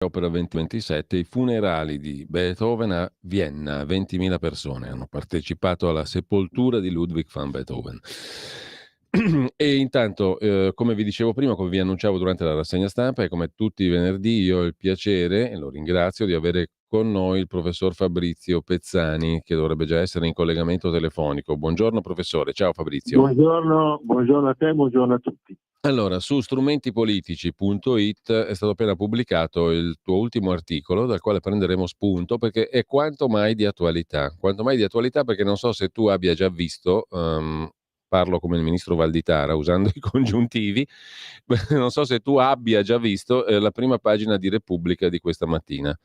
Opera 2027, i funerali di Beethoven a Vienna. 20.000 persone hanno partecipato alla sepoltura di Ludwig van Beethoven. E intanto, come vi dicevo prima, come vi annunciavo durante la rassegna stampa, e come tutti i venerdì, io ho il piacere, e lo ringrazio, di avere con noi il professor Fabrizio Pezzani, che dovrebbe già essere in collegamento telefonico. Buongiorno professore, ciao Fabrizio. Buongiorno a te, buongiorno a tutti. Allora, su strumentipolitici.it è stato appena pubblicato il tuo ultimo articolo, dal quale prenderemo spunto, perché è quanto mai di attualità. Quanto mai di attualità perché non so se tu abbia già visto, parlo come il ministro Valditara usando i congiuntivi, non so se tu abbia già visto la prima pagina di Repubblica di questa mattina.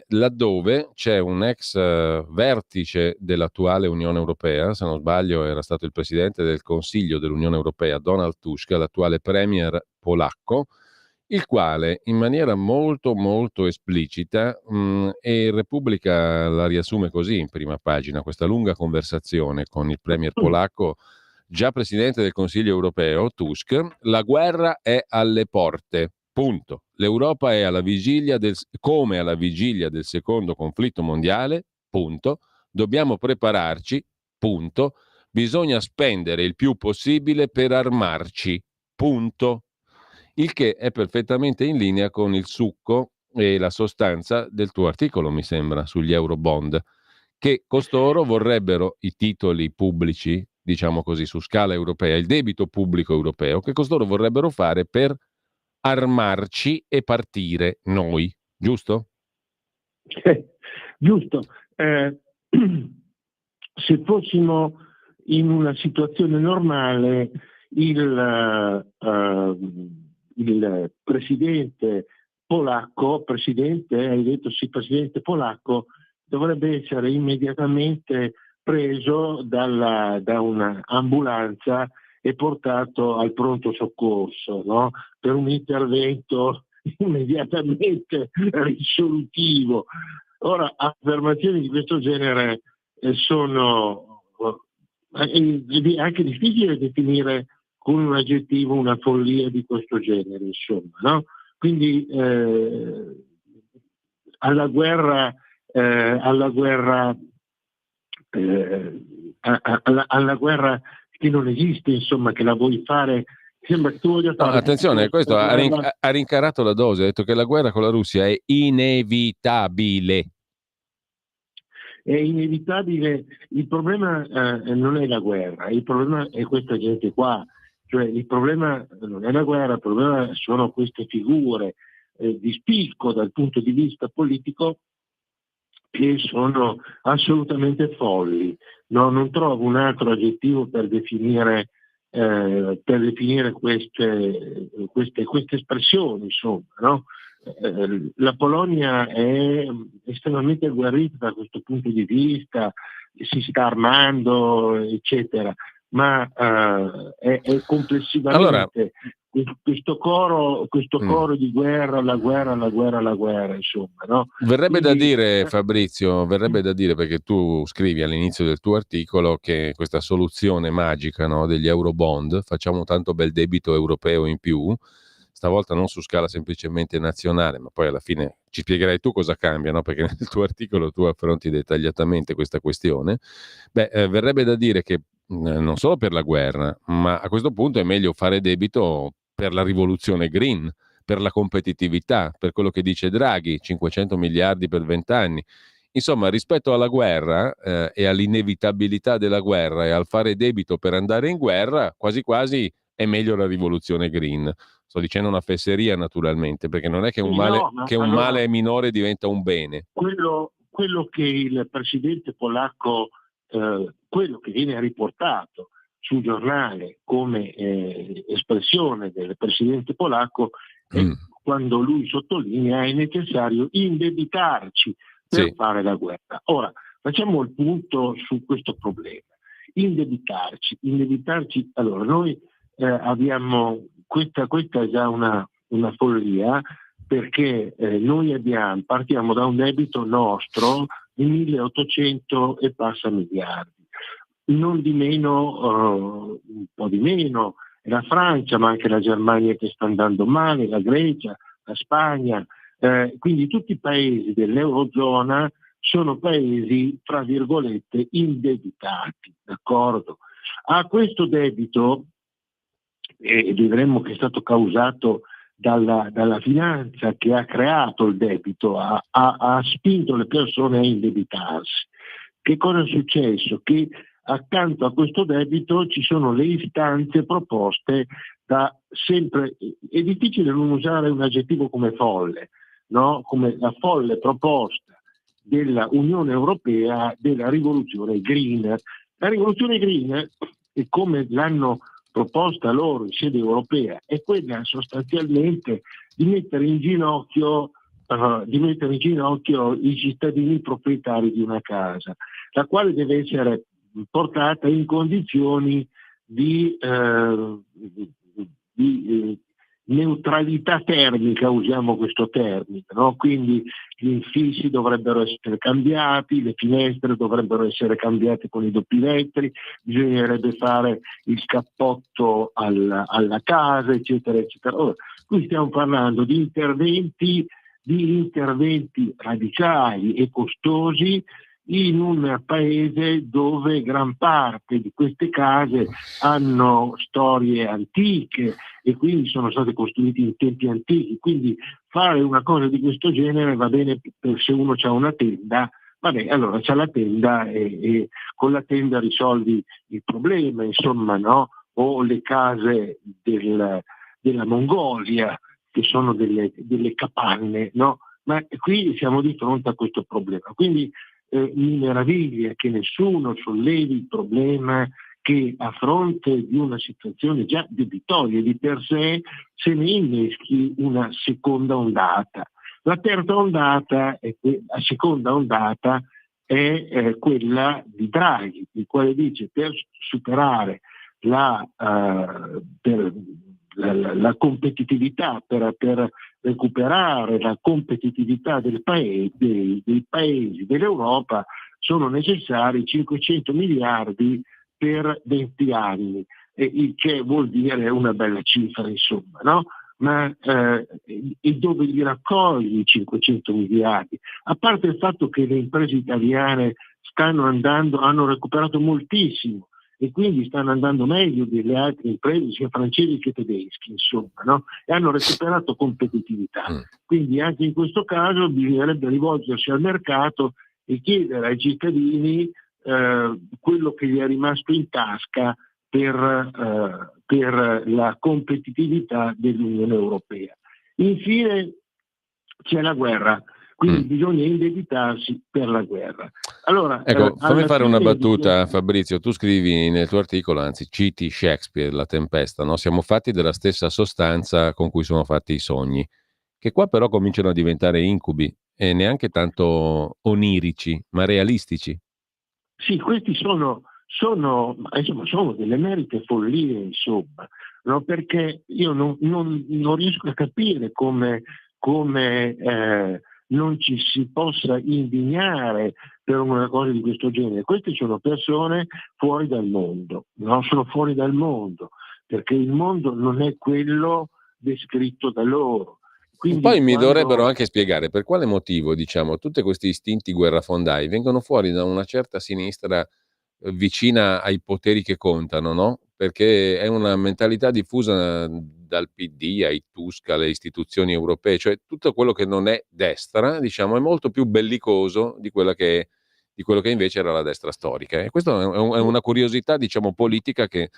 Laddove c'è un ex vertice dell'attuale Unione Europea, se non sbaglio era stato il presidente del Consiglio dell'Unione Europea, Donald Tusk, l'attuale premier polacco, il quale in maniera molto molto esplicita, e Repubblica la riassume così in prima pagina, questa lunga conversazione con il premier polacco, già presidente del Consiglio europeo, Tusk: la guerra è alle porte. Punto. L'Europa è come alla vigilia del secondo conflitto mondiale. Punto. Dobbiamo prepararci. Punto. Bisogna spendere il più possibile per armarci. Punto. Il che è perfettamente in linea con il succo e la sostanza del tuo articolo, mi sembra, sugli Eurobond, che costoro vorrebbero i titoli pubblici, diciamo così, su scala europea, il debito pubblico europeo, che costoro vorrebbero fare per armarci e partire noi, giusto? Giusto. Se fossimo in una situazione normale, il presidente polacco, hai detto sì, presidente polacco, dovrebbe essere immediatamente preso da un'ambulanza e portato al pronto soccorso, no? Per un intervento immediatamente risolutivo. Ora, affermazioni di questo genere sono è anche difficile definire con un aggettivo una follia di questo genere, insomma, no? Quindi alla guerra che non esiste, insomma, che la vuoi fare. Sembra che tu voglia No, fare attenzione, questo ha rincarato la dose, ha detto che la guerra con la Russia è inevitabile. È inevitabile. Il problema non è la guerra, il problema è questa gente qua. Cioè, il problema non è la guerra, il problema sono queste figure di spicco dal punto di vista politico, che sono assolutamente folli. No, non trovo un altro aggettivo per definire queste espressioni, insomma, no? La Polonia è estremamente agguerrita da questo punto di vista, si sta armando, eccetera, ma è complessivamente questo coro di guerra, la guerra, insomma, no? Verrebbe da Quindi, dire, Fabrizio, perché tu scrivi all'inizio del tuo articolo che questa soluzione magica, no, degli Eurobond, facciamo tanto bel debito europeo in più, stavolta non su scala semplicemente nazionale, ma poi alla fine ci spiegherai tu cosa cambia, no? Perché nel tuo articolo tu affronti dettagliatamente questa questione. Verrebbe da dire che non solo per la guerra, ma a questo punto è meglio fare debito per la rivoluzione green, per la competitività, per quello che dice Draghi, 500 miliardi per 20 anni. Insomma, rispetto alla guerra e all'inevitabilità della guerra e al fare debito per andare in guerra, quasi quasi è meglio la rivoluzione green. Sto dicendo una fesseria naturalmente, perché non è che un sì, male, no, ma che un allora male minore diventa un bene. quello che il presidente polacco, quello che viene riportato sul giornale come espressione del presidente polacco è quando lui sottolinea è necessario indebitarci per fare la guerra. Ora, facciamo il punto su questo problema. Indebitarci, allora noi abbiamo, questa è già una follia, perché noi partiamo da un debito nostro di 1.800 e passa miliardi, non di meno, un po' di meno la Francia, ma anche la Germania che sta andando male, la Grecia, la Spagna, Quindi tutti i paesi dell'Eurozona sono paesi, tra virgolette, indebitati, d'accordo? A questo debito, e vedremo che è stato causato dalla finanza che ha creato il debito, ha spinto le persone a indebitarsi. Che cosa è successo? Che accanto a questo debito ci sono le istanze proposte da sempre, è difficile non usare un aggettivo come folle, no? Come la folle proposta della Unione Europea della rivoluzione green. La rivoluzione green, e come l'hanno proposta loro in sede europea, è quella sostanzialmente di mettere in ginocchio i cittadini proprietari di una casa, la quale deve essere portata in condizioni di neutralità termica, usiamo questo termine, no? Quindi gli infissi dovrebbero essere cambiati, le finestre dovrebbero essere cambiate con i doppi vetri, bisognerebbe fare il cappotto alla casa, eccetera, eccetera. Ora, qui stiamo parlando di interventi radicali e costosi in un paese dove gran parte di queste case hanno storie antiche e quindi sono state costruite in tempi antichi, quindi fare una cosa di questo genere va bene se uno ha una tenda, vabbè, allora c'ha la tenda e con la tenda risolvi il problema, insomma, no? O le case della Mongolia, che sono delle capanne, no? Ma qui siamo di fronte a questo problema. Quindi mi meraviglia che nessuno sollevi il problema che a fronte di una situazione già debitoria di per sé se ne inneschi una seconda ondata. La terza ondata, la seconda ondata è quella di Draghi, il quale dice per superare la competitività, per recuperare la competitività dei paesi dell'Europa sono necessari 500 miliardi per 20 anni, il che vuol dire una bella cifra, insomma, no? Ma e dove li raccogli i 500 miliardi? A parte il fatto che le imprese italiane hanno recuperato moltissimo e quindi stanno andando meglio delle altre imprese, sia francesi che tedeschi, insomma, no? E hanno recuperato competitività. Quindi anche in questo caso bisognerebbe rivolgersi al mercato e chiedere ai cittadini quello che gli è rimasto in tasca per la competitività dell'Unione Europea. Infine c'è la guerra, quindi bisogna indebitarsi per la guerra. Allora, ecco, fammi fare una battuta, Fabrizio. Tu scrivi nel tuo articolo, anzi citi Shakespeare, La Tempesta, no? Siamo fatti della stessa sostanza con cui sono fatti i sogni, che qua però cominciano a diventare incubi e neanche tanto onirici, ma realistici. Sì, questi sono delle emerite follie, insomma, no? Perché io non riesco a capire come non ci si possa indignare per una cosa di questo genere. Queste sono persone fuori dal mondo, no? Sono fuori dal mondo, perché il mondo non è quello descritto da loro. Quindi Poi mi dovrebbero anche spiegare per quale motivo, diciamo, tutti questi istinti guerrafondai vengono fuori da una certa sinistra vicina ai poteri che contano, no? Perché è una mentalità diffusa dal PD ai Tusk alle istituzioni europee, cioè tutto quello che non è destra, diciamo, è molto più bellicoso di quello che invece era la destra storica. E questo è una curiosità, diciamo, politica che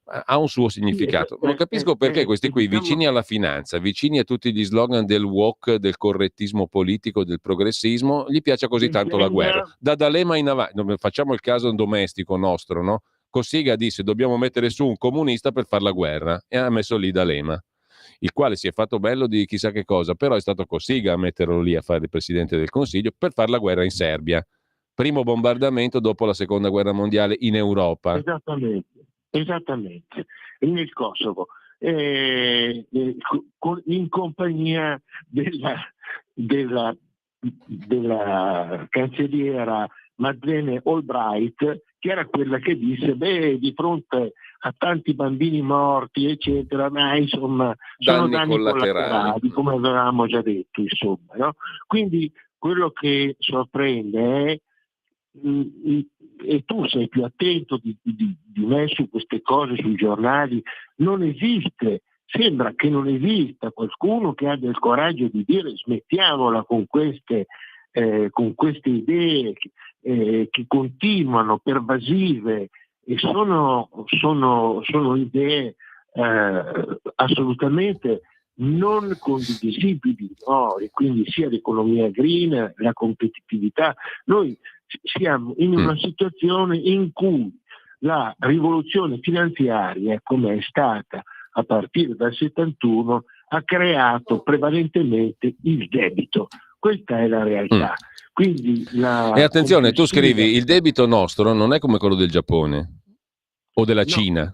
ha un suo significato. Non capisco perché questi qui, vicini alla finanza, vicini a tutti gli slogan del woke, del correttismo politico, del progressismo, gli piace così tanto la guerra. Da D'Alema in avanti, facciamo il caso domestico nostro, no? Cossiga disse dobbiamo mettere su un comunista per fare la guerra e ha messo lì D'Alema, il quale si è fatto bello di chissà che cosa, però è stato Cossiga a metterlo lì a fare il Presidente del Consiglio per fare la guerra in Serbia. Primo bombardamento dopo la Seconda Guerra Mondiale in Europa. Esattamente, nel Kosovo, in compagnia della cancelliera Madeleine Albright, che era quella che disse, di fronte a tanti bambini morti, eccetera, ma insomma sono danni collaterali, come avevamo già detto, insomma, no? Quindi quello che sorprende è, e tu sei più attento di me su queste cose, sui giornali, non esiste, sembra che non esista qualcuno che abbia il coraggio di dire smettiamola con queste idee che continuano, pervasive, e sono idee assolutamente non condivisibili, no? E quindi sia l'economia green, la competitività. Noi siamo in una situazione in cui la rivoluzione finanziaria, come è stata a partire dal 71, ha creato prevalentemente il debito. Questa è la realtà. Quindi e attenzione, tu scrivi il debito nostro non è come quello del Giappone o della Cina.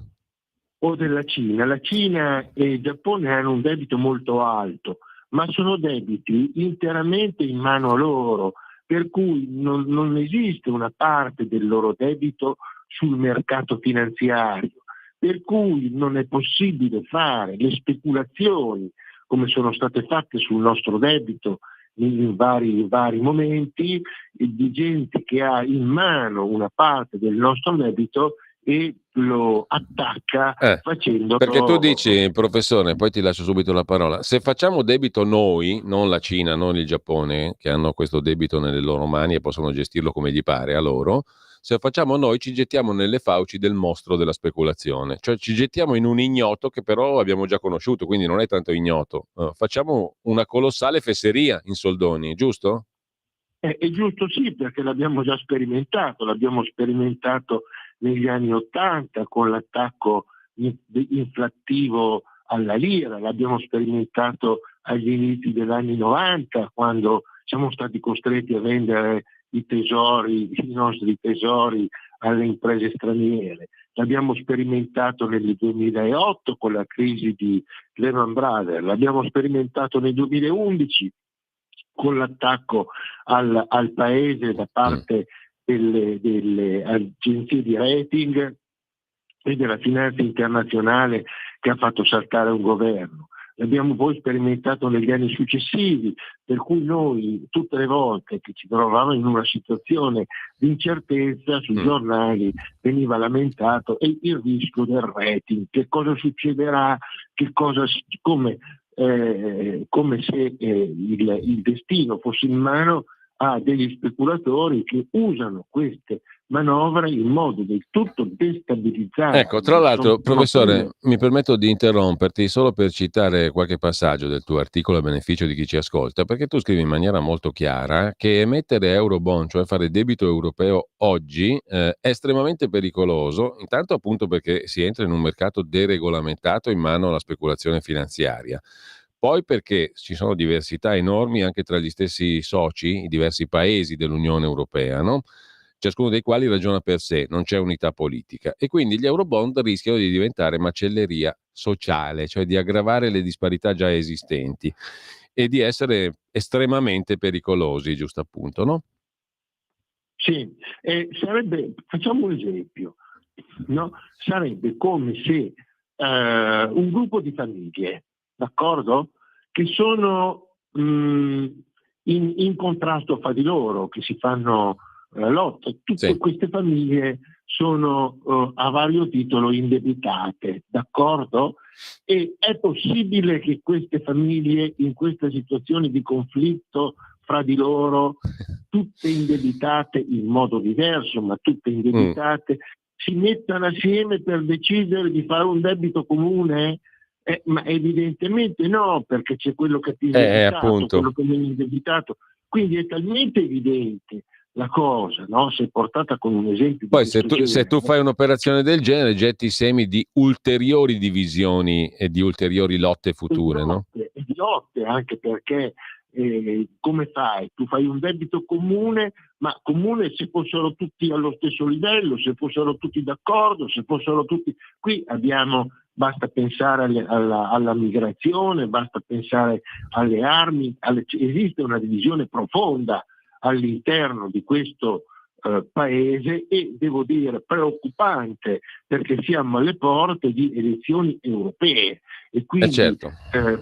O della Cina. La Cina e il Giappone hanno un debito molto alto, ma sono debiti interamente in mano a loro, per cui non esiste una parte del loro debito sul mercato finanziario, per cui non è possibile fare le speculazioni come sono state fatte sul nostro debito in vari momenti, di gente che ha in mano una parte del nostro debito e lo attacca facendo. Perché tu dici, professore, poi ti lascio subito la parola, se facciamo debito noi, non la Cina, non il Giappone, che hanno questo debito nelle loro mani e possono gestirlo come gli pare a loro, se facciamo noi ci gettiamo nelle fauci del mostro della speculazione, cioè ci gettiamo in un ignoto che però abbiamo già conosciuto, quindi non è tanto ignoto. Facciamo una colossale fesseria in soldoni, giusto? È giusto, sì, perché l'abbiamo già sperimentato negli anni '80 con l'attacco inflattivo alla lira, l'abbiamo sperimentato agli inizi degli anni '90 quando siamo stati costretti a vendere i nostri tesori alle imprese straniere, l'abbiamo sperimentato nel 2008 con la crisi di Lehman Brothers, l'abbiamo sperimentato nel 2011 con l'attacco al paese da parte delle agenzie di rating e della finanza internazionale che ha fatto saltare un governo. L'abbiamo poi sperimentato negli anni successivi, per cui noi tutte le volte che ci trovavamo in una situazione di incertezza sui giornali veniva lamentato il rischio del rating, che cosa succederà, come se il destino fosse in mano a degli speculatori che usano queste manovre in modo del tutto destabilizzante. Ecco, tra l'altro, professore, mi permetto di interromperti solo per citare qualche passaggio del tuo articolo a beneficio di chi ci ascolta, perché tu scrivi in maniera molto chiara che emettere eurobond, cioè fare debito europeo oggi, è estremamente pericoloso, intanto appunto perché si entra in un mercato deregolamentato in mano alla speculazione finanziaria. Poi perché ci sono diversità enormi anche tra gli stessi soci, i diversi paesi dell'Unione Europea, no? Ciascuno dei quali ragiona per sé, non c'è unità politica. E quindi gli eurobond rischiano di diventare macelleria sociale, cioè di aggravare le disparità già esistenti e di essere estremamente pericolosi, giusto appunto, no? Sì, facciamo un esempio, no? Sarebbe come se un gruppo di famiglie, d'accordo? Che sono in contrasto fra di loro, che si fanno lotte. Tutte queste famiglie sono a vario titolo indebitate, d'accordo? E è possibile che queste famiglie in questa situazione di conflitto fra di loro, tutte indebitate in modo diverso, ma tutte indebitate, si mettano assieme per decidere di fare un debito comune? Ma evidentemente no, perché c'è quello che è più indebitato, quello che è meno indebitato. Quindi è talmente evidente la cosa, no? Se portata con un esempio. Poi se tu fai un'operazione del genere getti i semi di ulteriori divisioni e di ulteriori lotte future, no? E di lotte, anche perché come fai? Tu fai un debito comune, ma comune se fossero tutti allo stesso livello, se fossero tutti d'accordo, se fossero tutti. Qui basta pensare alla migrazione, basta pensare alle armi, esiste una divisione profonda all'interno di questo paese, e devo dire preoccupante, perché siamo alle porte di elezioni europee e quindi certo.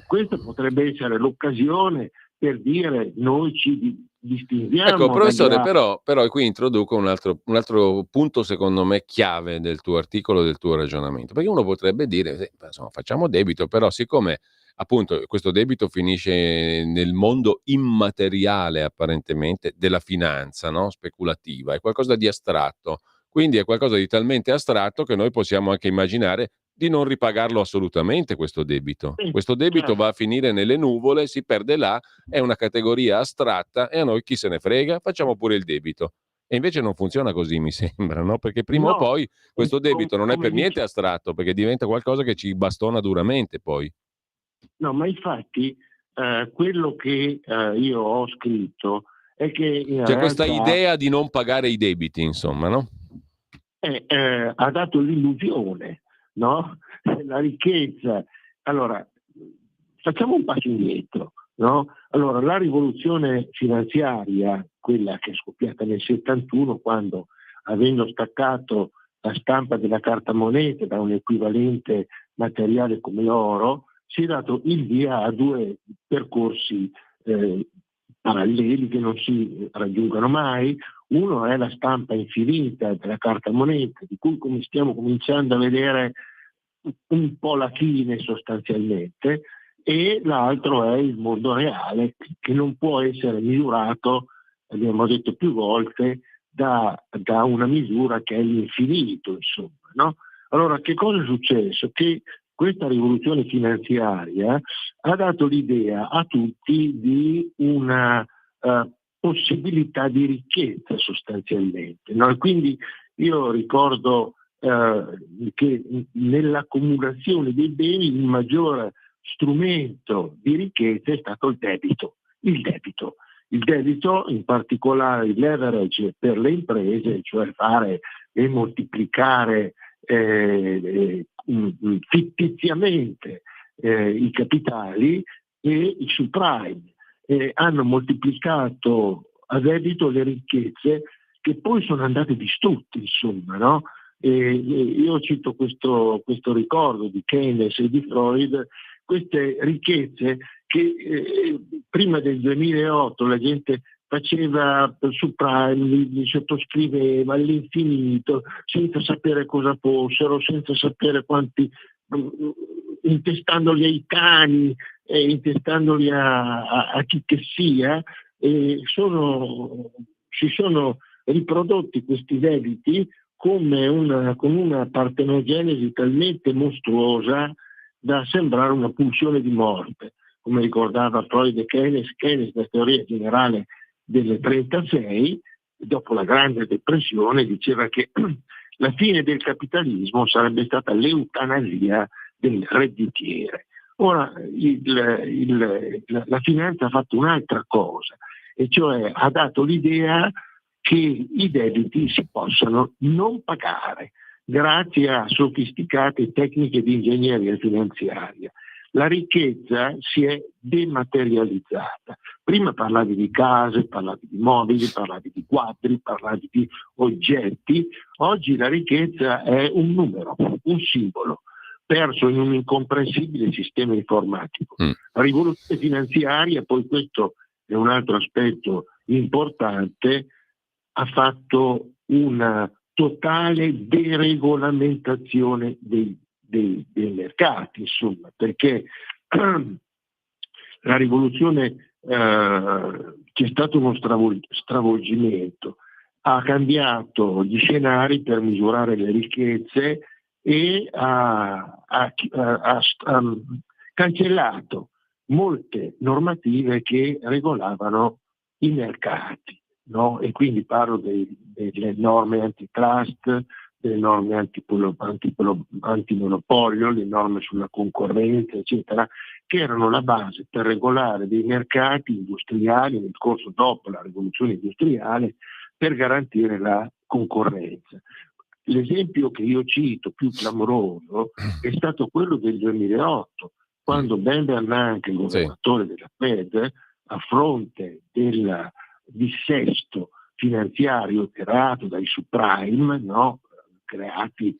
questa potrebbe essere l'occasione per dire noi ci distinguiamo Ecco, professore, dagli altri. però qui introduco un altro punto secondo me chiave del tuo articolo, del tuo ragionamento, perché uno potrebbe dire, sì, insomma, facciamo debito, però siccome appunto questo debito finisce nel mondo immateriale apparentemente della finanza, no? Speculativa, è qualcosa di astratto, quindi è qualcosa di talmente astratto che noi possiamo anche immaginare di non ripagarlo assolutamente questo debito. Sì, Questo debito va certo. a finire nelle nuvole, si perde là, è una categoria astratta e a noi chi se ne frega, facciamo pure il debito. E invece non funziona così, mi sembra, no? Perché prima o No, poi questo debito non è come per niente dice, astratto, perché diventa qualcosa che ci bastona duramente poi. no, ma infatti quello che io ho scritto è che in C'è questa realtà idea di non pagare i debiti, insomma, no? ha dato l'illusione, no? La ricchezza. Allora, facciamo un passo indietro, no? Allora, la rivoluzione finanziaria, quella che è scoppiata nel 71, quando, avendo staccato la stampa della carta moneta da un equivalente materiale come l'oro, si è dato il via a due percorsi paralleli che non si raggiungono mai. Uno è la stampa infinita della carta moneta, di cui come stiamo cominciando a vedere un po' la fine sostanzialmente, e l'altro è il mondo reale, che non può essere misurato, abbiamo detto più volte, da una misura che è l'infinito, insomma, no? Allora, che cosa è successo? Che questa rivoluzione finanziaria ha dato l'idea a tutti di una possibilità di ricchezza sostanzialmente, no? E quindi io ricordo che nell'accumulazione dei beni il maggiore strumento di ricchezza è stato il debito. Il debito. Il debito, in particolare il leverage per le imprese, cioè fare e moltiplicare fittiziamente i capitali, e i subprime hanno moltiplicato a debito le ricchezze che poi sono andate distrutte, insomma, no? Io cito questo ricordo di Keynes e di Freud, queste ricchezze che prima del 2008 la gente faceva subprime, li sottoscriveva all'infinito, senza sapere cosa fossero, senza sapere quanti, intestandoli ai cani, intestandoli a chi che sia, si sono riprodotti questi debiti con una partenogenesi talmente mostruosa da sembrare una pulsione di morte, come ricordava Freud e Keynes la teoria generale del 1936, dopo la Grande Depressione, diceva che la fine del capitalismo sarebbe stata l'eutanasia del redditiere. Ora la finanza ha fatto un'altra cosa, e cioè ha dato l'idea che i debiti si possano non pagare grazie a sofisticate tecniche di ingegneria finanziaria. La ricchezza si è dematerializzata. Prima parlavi di case, parlavi di mobili, parlavi di quadri, parlavi di oggetti. Oggi la ricchezza è un numero, un simbolo, perso in un incomprensibile sistema informatico. La rivoluzione finanziaria, poi questo è un altro aspetto importante, ha fatto una totale deregolamentazione dei mercati, insomma, perché la rivoluzione c'è stato uno stravolgimento, ha cambiato gli scenari per misurare le ricchezze e ha cancellato molte normative che regolavano i mercati, no? E quindi parlo delle norme antitrust, delle norme antimonopolio, le norme sulla concorrenza, eccetera, che erano la base per regolare dei mercati industriali nel corso dopo la rivoluzione industriale, per garantire la concorrenza. L'esempio che io cito più clamoroso è stato quello del 2008, quando Ben Bernanke, il governatore della Fed, a fronte del dissesto finanziario creato dai subprime, no? Creati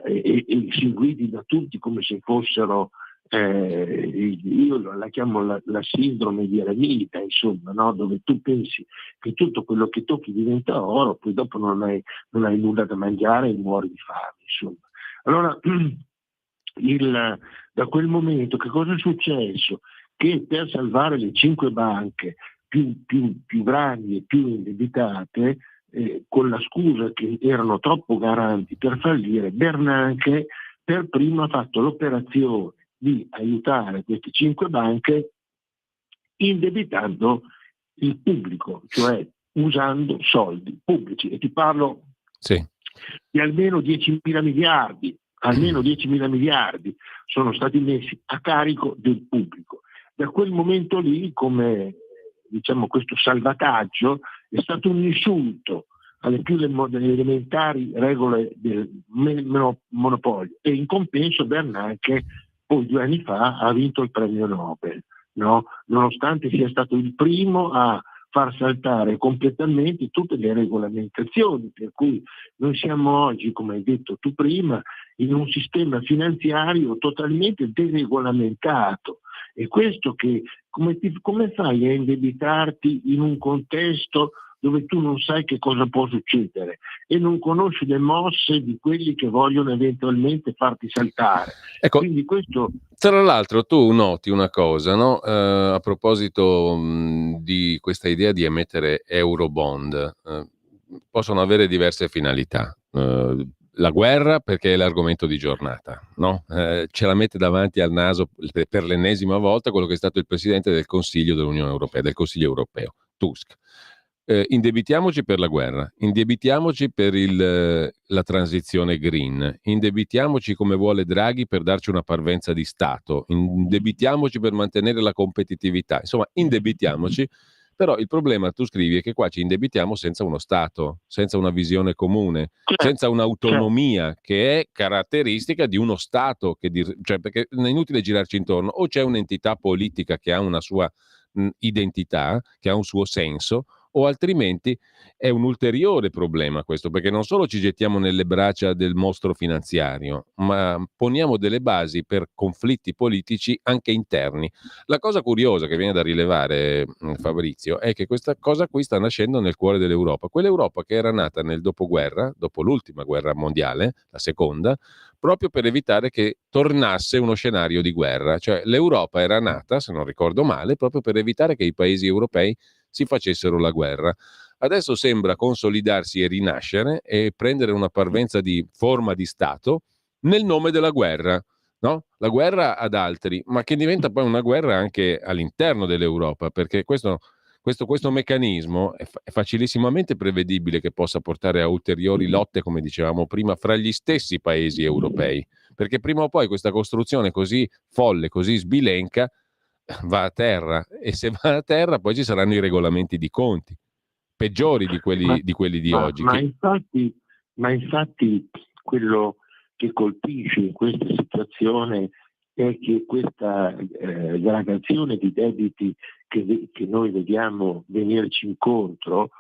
e seguiti da tutti come se fossero, io la chiamo la sindrome di eremita, insomma, no? Dove tu pensi che tutto quello che tocchi diventa oro, poi dopo non hai nulla da mangiare e muori di fame, insomma. Allora, da quel momento che cosa è successo? Che per salvare le 5 banche più grandi e più indebitate, con la scusa che erano troppo garanti per fallire, Bernanke per primo ha fatto l'operazione di aiutare queste 5 banche indebitando il pubblico, cioè usando soldi pubblici. E ti parlo di almeno 10.000 miliardi. Almeno 10.000 miliardi sono stati messi a carico del pubblico. Da quel momento lì, come diciamo, questo salvataggio è stato un insulto alle più elementari regole del monopolio, e in compenso Bernanke poi 2 anni fa ha vinto il premio Nobel, no? Nonostante sia stato il primo a far saltare completamente tutte le regolamentazioni, per cui noi siamo oggi, come hai detto tu prima, in un sistema finanziario totalmente deregolamentato. E questo che come fai a indebitarti in un contesto dove tu non sai che cosa può succedere e non conosci le mosse di quelli che vogliono eventualmente farti saltare? Ecco, quindi questo... Tra l'altro tu noti una cosa, no? A proposito di questa idea di emettere Eurobond, possono avere diverse finalità. La guerra, perché è l'argomento di giornata, no? Ce la mette davanti al naso per l'ennesima volta quello che è stato il presidente del Consiglio dell'Unione Europea, del Consiglio Europeo, Tusk. Indebitiamoci per la guerra, indebitiamoci per la transizione green, indebitiamoci come vuole Draghi per darci una parvenza di Stato, indebitiamoci per mantenere la competitività, insomma indebitiamoci, però il problema, tu scrivi, è che qua ci indebitiamo senza uno Stato, senza una visione comune, senza un'autonomia che è caratteristica di uno Stato, cioè, perché è inutile girarci intorno, o c'è un'entità politica che ha una sua identità, che ha un suo senso, o altrimenti è un ulteriore problema questo, perché non solo ci gettiamo nelle braccia del mostro finanziario, ma poniamo delle basi per conflitti politici anche interni. La cosa curiosa che viene da rilevare, Fabrizio, è che questa cosa qui sta nascendo nel cuore dell'Europa, quell'Europa che era nata nel dopoguerra, dopo l'ultima guerra mondiale, la seconda, proprio per evitare che tornasse uno scenario di guerra. Cioè l'Europa era nata, se non ricordo male, proprio per evitare che i paesi europei si facessero la guerra. Adesso sembra consolidarsi e rinascere e prendere una parvenza di forma di Stato nel nome della guerra, no? La guerra ad altri, ma che diventa poi una guerra anche all'interno dell'Europa, perché questo meccanismo è facilissimamente prevedibile che possa portare a ulteriori lotte, come dicevamo prima, fra gli stessi paesi europei, perché prima o poi questa costruzione così folle, così sbilenca, va a terra, e se va a terra poi ci saranno i regolamenti di conti peggiori di quelli di oggi. Ma infatti quello che colpisce in questa situazione è che questa gradazione di debiti che noi vediamo venirci incontro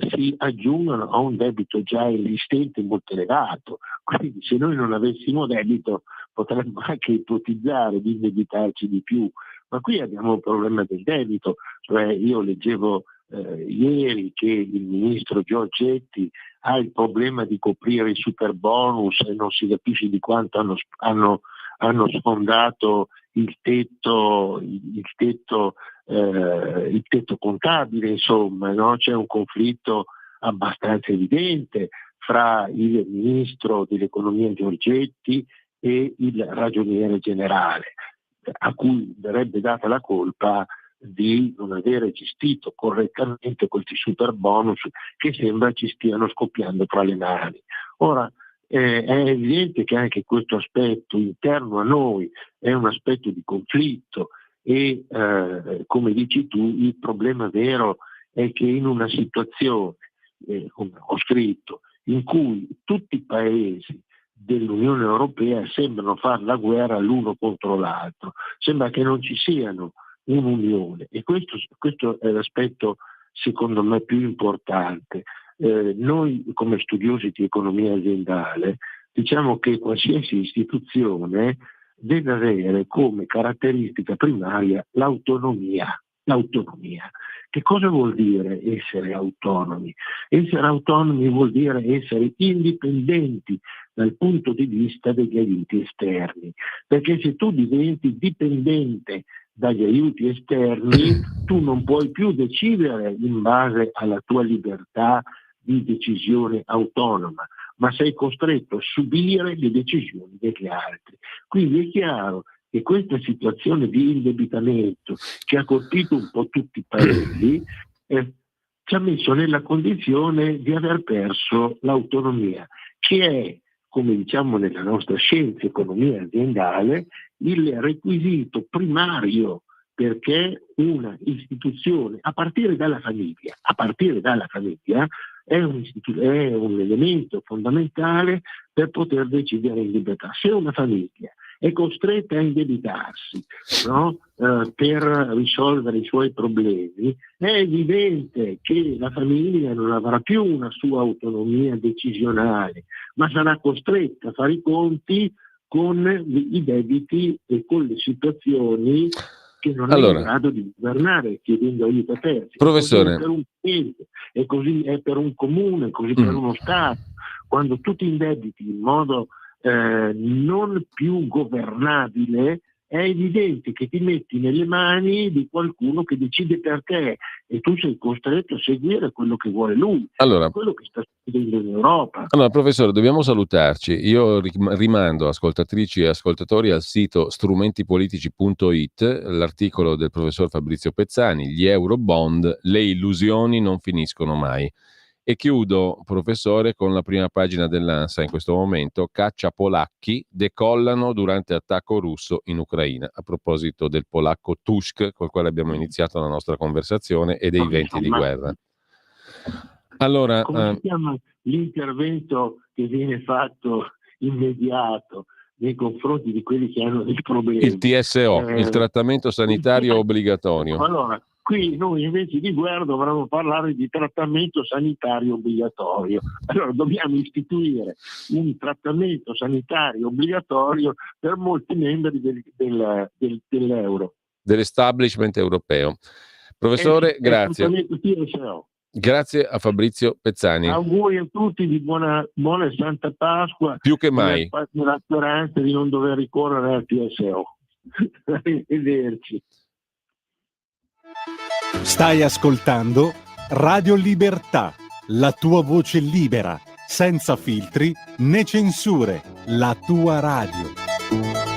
si aggiungono a un debito già esistente molto elevato. Quindi se noi non avessimo debito potremmo anche ipotizzare di indebitarci di più. Ma qui abbiamo un problema del debito, cioè io leggevo ieri che il ministro Giorgetti ha il problema di coprire i super bonus e non si capisce di quanto hanno sfondato il tetto contabile, insomma, no? C'è un conflitto abbastanza evidente fra il ministro dell'economia Giorgetti e il ragioniere generale, a cui verrebbe data la colpa di non avere gestito correttamente questi super bonus che sembra ci stiano scoppiando tra le mani. Ora è evidente che anche questo aspetto interno a noi è un aspetto di conflitto e come dici tu, il problema vero è che in una situazione, come ho scritto, in cui tutti i paesi dell'Unione Europea sembrano fare la guerra l'uno contro l'altro, sembra che non ci siano un'unione, e questo è l'aspetto secondo me più importante. Noi come studiosi di economia aziendale diciamo che qualsiasi istituzione deve avere come caratteristica primaria l'autonomia. L'autonomia. Che cosa vuol dire essere autonomi? Essere autonomi vuol dire essere indipendenti dal punto di vista degli aiuti esterni, perché se tu diventi dipendente dagli aiuti esterni, tu non puoi più decidere in base alla tua libertà di decisione autonoma, ma sei costretto a subire le decisioni degli altri. Quindi è chiaro che questa situazione di indebitamento che ha colpito un po' tutti i paesi ci ha messo nella condizione di aver perso l'autonomia, che è, come diciamo nella nostra scienza economia aziendale, il requisito primario perché una istituzione, a partire dalla famiglia, è un elemento fondamentale per poter decidere in libertà. Se una famiglia è costretta a indebitarsi, no? Per risolvere i suoi problemi, è evidente che la famiglia non avrà più una sua autonomia decisionale, ma sarà costretta a fare i conti con i debiti e con le situazioni che non è in grado di governare, chiedendo aiuto a terzi. Professore, è per un paese, e così è per un comune, così per uno Stato. Quando tu ti indebiti in modo non più governabile, è evidente che ti metti nelle mani di qualcuno che decide per te e tu sei costretto a seguire quello che vuole lui, quello che sta succedendo in Europa. Allora, professore, dobbiamo salutarci. Io rimando ascoltatrici e ascoltatori al sito strumentipolitici.it, l'articolo del professor Fabrizio Pezzani, gli Eurobond, le illusioni non finiscono mai. E chiudo, professore, con la prima pagina dell'ANSA in questo momento. Caccia polacchi decollano durante attacco russo in Ucraina. A proposito del polacco Tusk, col quale abbiamo iniziato la nostra conversazione, e dei venti di guerra. Allora, come si chiama l'intervento che viene fatto immediato nei confronti di quelli che hanno dei problemi? Il TSO, il trattamento sanitario obbligatorio. Allora, qui noi invece di guerra dovremmo parlare di trattamento sanitario obbligatorio. Allora dobbiamo istituire un trattamento sanitario obbligatorio per molti membri dell'euro. Dell'establishment europeo. Professore, grazie. TSO. Grazie a Fabrizio Pezzani. Auguri a tutti di buona e Santa Pasqua. Più che mai. La speranza di non dover ricorrere al TSO. Arrivederci. Stai ascoltando Radio Libertà, la tua voce libera, senza filtri né censure, la tua radio.